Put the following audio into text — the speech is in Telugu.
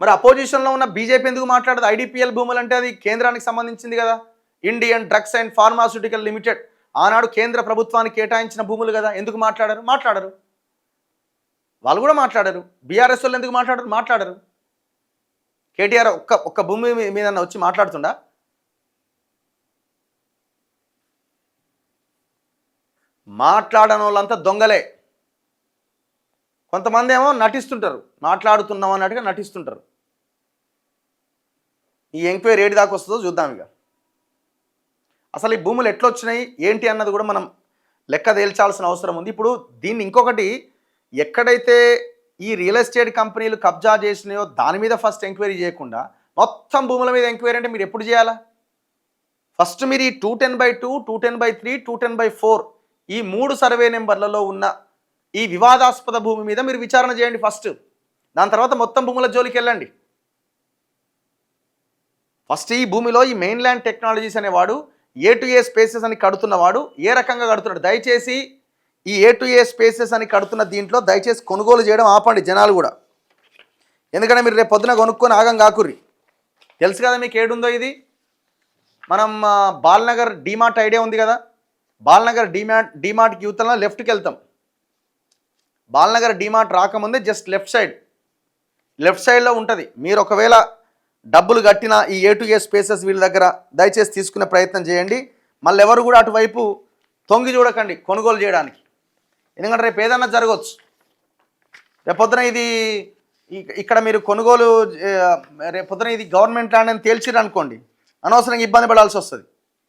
మరి అపోజిషన్లో ఉన్న బీజేపీ ఎందుకు మాట్లాడదు? ఐడిపిఎల్ భూములు అంటే అది కేంద్రానికి సంబంధించింది కదా, Indian drugs and pharmaceutical limited, ఆనాడు కేంద్ర ప్రభుత్వానికి కేటాయించిన భూములు కదా, ఎందుకు మాట్లాడరు? వాళ్ళు కూడా మాట్లాడరు. బీఆర్ఎస్ వాళ్ళు ఎందుకు మాట్లాడరు? కేటీఆర్ ఒక్క భూమి మీద వచ్చి మాట్లాడుతుండా? మాట్లాడని వాళ్ళంతా దొంగలే. కొంతమంది ఏమో నటిస్తుంటారు, మాట్లాడుతున్నాం అన్నట్టుగా నటిస్తుంటారు. ఈ ఎంక్వైరీ ఏడి దాకా వస్తుందో చూద్దాం. ఇక అసలు ఈ భూములు ఎట్లొచ్చినాయి ఏంటి అన్నది కూడా మనం లెక్క తేల్చాల్సిన అవసరం ఉంది. ఇప్పుడు దీన్ని ఇంకొకటి, ఎక్కడైతే ఈ రియల్ ఎస్టేట్ కంపెనీలు కబ్జా చేసినాయో దాని మీద ఫస్ట్ ఎంక్వైరీ చేయకుండా మొత్తం భూముల మీద ఎంక్వైరీ అంటే మీరు ఎప్పుడు చేయాలా? ఫస్ట్ మీరు ఈ 210/2, 210/3, 210/4 ఈ 3 సర్వే నెంబర్లలో ఉన్న ఈ వివాదాస్పద భూమి మీద మీరు విచారణ చేయండి ఫస్ట్. దాని తర్వాత మొత్తం భూముల జోలికి వెళ్ళండి. ఫస్ట్ ఈ భూమిలో ఈ మెయిన్ ల్యాండ్ టెక్నాలజీస్ అనేవాడు A2A స్పేసెస్ అని కడుతున్నవాడు ఏ రకంగా కడుతున్నాడు? దయచేసి ఈ A2A స్పేసెస్ అని కడుతున్న దీంట్లో దయచేసి కొనుగోలు చేయడం ఆపండి జనాలు కూడా. ఎందుకంటే మీరు రేపు పొద్దున కొనుక్కొని ఆగం కాకుర్రి. తెలుసు కదా మీకు ఏడుందో ఇది. మనం బాల్నగర్ డీమార్ట్ ఐడియా ఉంది కదా, బాల్నగర్ డీమార్ట్కి యూతలో లెఫ్ట్కి వెళ్తాం. బాల్నగర్ డీమార్ట్ రాకముందే జస్ట్ లెఫ్ట్ సైడ్లో ఉంటుంది. మీరు ఒకవేళ డబ్బులు కట్టిన ఈ A2A స్పేసెస్ వీళ్ళ దగ్గర దయచేసి తీసుకునే ప్రయత్నం చేయండి. మళ్ళీ ఎవరు కూడా అటువైపు తొంగి చూడకండి కొనుగోలు చేయడానికి. ఎందుకంటే రేపు ఏదన్నా జరగవచ్చు. రేపొద్దున ఇది ఇక్కడ మీరు కొనుగోలు రేపొద్దున ఇది గవర్నమెంట్ ల్యాండ్ అని తేల్చిరు అనుకోండి, అనవసరంగా ఇబ్బంది పడాల్సి వస్తుంది.